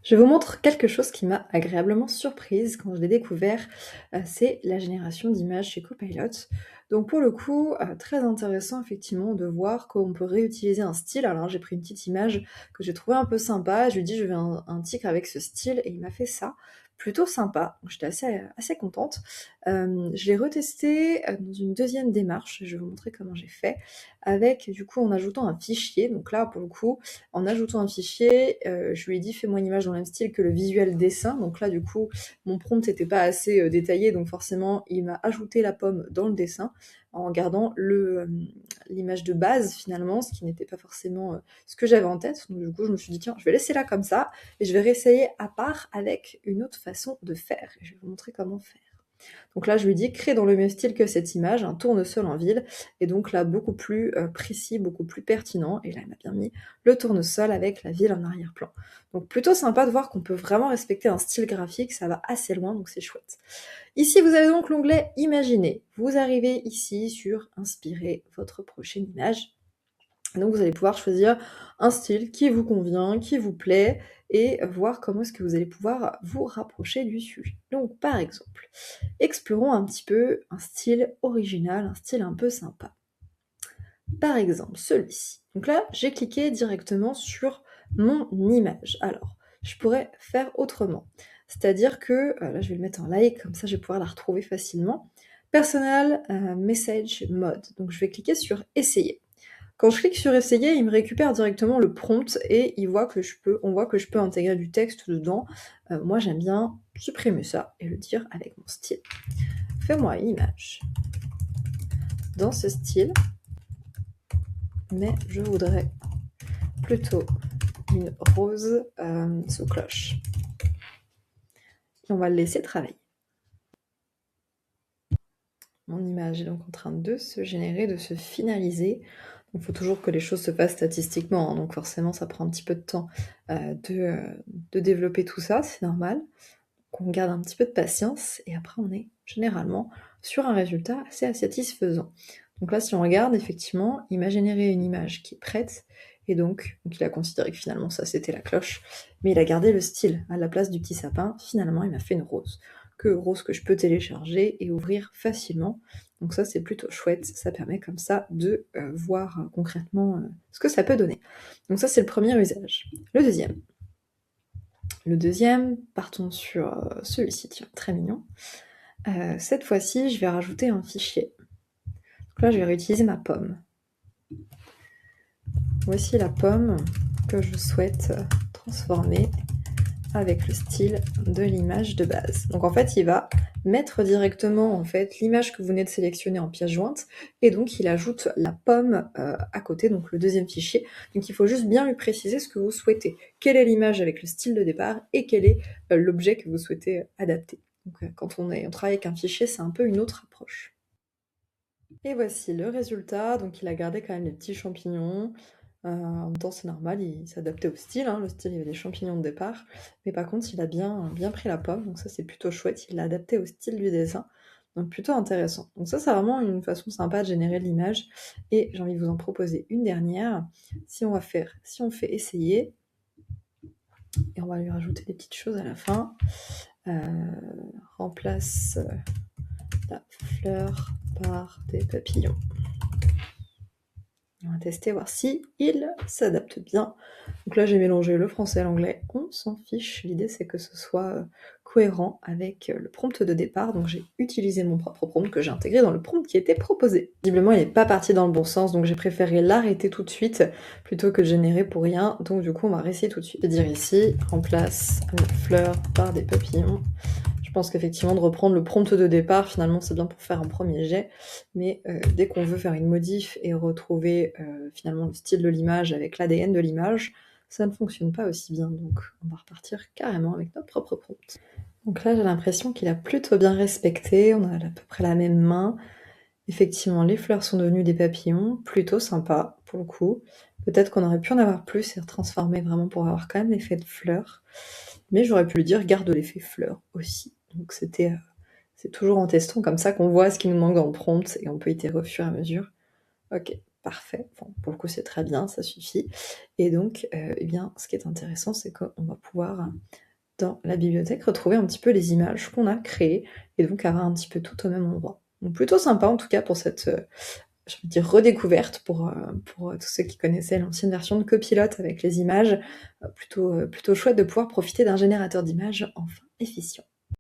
Je vous montre quelque chose qui m'a agréablement surprise quand je l'ai découvert, c'est la génération d'images chez Copilot. Donc pour le coup, très intéressant effectivement de voir qu'on peut réutiliser un style. Alors j'ai pris une petite image que j'ai trouvée un peu sympa, je lui ai dit: «Je veux un tigre avec ce style» et il m'a fait ça, plutôt sympa. Donc j'étais assez contente. Je l'ai retesté, dans une deuxième démarche, je vais vous montrer comment j'ai fait, avec du coup en ajoutant un fichier. Donc là pour le coup, en ajoutant un fichier, je lui ai dit: «Fais-moi une image dans le même style que le visuel dessin». Donc là, du coup, mon prompt n'était pas assez, détaillé, donc forcément, il m'a ajouté la pomme dans le dessin, en gardant l'image de base finalement, ce qui n'était pas forcément, ce que j'avais en tête. Donc du coup, je me suis dit: «Tiens, je vais laisser là comme ça et je vais réessayer à part avec une autre façon de faire» et je vais vous montrer comment faire. Donc là, je lui dis: «Crée dans le même style que cette image un tournesol en ville» et donc là, beaucoup plus, précis, beaucoup plus pertinent et là, elle m'a bien mis le tournesol avec la ville en arrière-plan. Donc plutôt sympa de voir qu'on peut vraiment respecter un style graphique, ça va assez loin, donc c'est chouette. Ici, vous avez donc l'onglet Imaginer. Vous arrivez ici sur Inspirer votre prochaine image. Donc vous allez pouvoir choisir un style qui vous convient, qui vous plaît, et voir comment est-ce que vous allez pouvoir vous rapprocher du sujet. Donc par exemple, explorons un petit peu un style original, un style un peu sympa. Par exemple, celui-ci. Donc là, j'ai cliqué directement sur mon image. Alors, je pourrais faire autrement. C'est-à-dire que, là je vais le mettre en like, comme ça je vais pouvoir la retrouver facilement. Personal Message Mode. Donc je vais cliquer sur Essayer. Quand je clique sur essayer, il me récupère directement le prompt et on voit que je peux intégrer du texte dedans. Moi j'aime bien supprimer ça et le dire avec mon style. Fais-moi une image dans ce style, mais je voudrais plutôt une rose sous cloche. Et on va le laisser travailler. Mon image est donc en train de se générer, de se finaliser. Il faut toujours que les choses se fassent statistiquement, hein, donc forcément ça prend un petit peu de temps de développer tout ça, c'est normal. Donc on garde un petit peu de patience et après on est généralement sur un résultat assez satisfaisant. Donc là si on regarde, effectivement, il m'a généré une image qui est prête, et donc il a considéré que finalement ça c'était la cloche, mais il a gardé le style. À la place du petit sapin, finalement il m'a fait une rose. Rose que je peux télécharger et ouvrir facilement. Donc ça c'est plutôt chouette, ça permet comme ça de voir concrètement ce que ça peut donner. Donc ça c'est le premier usage. Le deuxième, partons sur celui-ci, tiens, très mignon. Cette fois-ci, je vais rajouter un fichier. Donc là, je vais réutiliser ma pomme. Voici la pomme que je souhaite transformer avec le style de l'image de base. Donc en fait, il va mettre directement l'image que vous venez de sélectionner en pièce jointe, et donc il ajoute la pomme à côté, donc le deuxième fichier. Donc il faut juste bien lui préciser ce que vous souhaitez. Quelle est l'image avec le style de départ et quel est l'objet que vous souhaitez adapter. Donc quand on travaille avec un fichier, c'est un peu une autre approche. Et voici le résultat. Donc il a gardé quand même les petits champignons. En même temps, c'est normal, il s'adaptait au style, hein. Le style, il y avait des champignons de départ, mais par contre, il a bien pris la pomme, donc ça, c'est plutôt chouette. Il l'a adapté au style du dessin, donc plutôt intéressant. Donc ça, c'est vraiment une façon sympa de générer de l'image, et j'ai envie de vous en proposer une dernière. Si on fait essayer, et on va lui rajouter des petites choses à la fin. Remplace la fleur par des papillons. On va tester, voir si il s'adapte bien. Donc là, j'ai mélangé le français et l'anglais, on s'en fiche. L'idée, c'est que ce soit cohérent avec le prompt de départ. Donc j'ai utilisé mon propre prompt que j'ai intégré dans le prompt qui était proposé. Visiblement, il n'est pas parti dans le bon sens, donc j'ai préféré l'arrêter tout de suite plutôt que de générer pour rien. Donc du coup, on va réessayer tout de suite. Je vais dire ici, remplace la fleur par des papillons. Je pense qu'effectivement, de reprendre le prompt de départ, finalement, c'est bien pour faire un premier jet, mais dès qu'on veut faire une modif et retrouver finalement le style de l'image avec l'ADN de l'image, ça ne fonctionne pas aussi bien, donc on va repartir carrément avec notre propre prompt. Donc là, j'ai l'impression qu'il a plutôt bien respecté, on a à peu près la même main. Effectivement, les fleurs sont devenues des papillons, plutôt sympa, pour le coup. Peut-être qu'on aurait pu en avoir plus et transformer vraiment pour avoir quand même l'effet de fleurs, mais j'aurais pu lui dire garde l'effet fleur aussi. Donc c'est toujours en testant comme ça qu'on voit ce qui nous manque dans le prompt et on peut itérer au fur et à mesure. Ok, Parfait. Bon, pour le coup, c'est très bien, ça suffit et donc eh bien, ce qui est intéressant, c'est qu'on va pouvoir, dans la bibliothèque, retrouver un petit peu les images qu'on a créées et donc avoir un petit peu tout au même endroit. Donc plutôt sympa en tout cas pour cette, j'ai envie de dire redécouverte pour tous ceux qui connaissaient l'ancienne version de Copilot avec les images, plutôt chouette de pouvoir profiter d'un générateur d'images enfin efficient.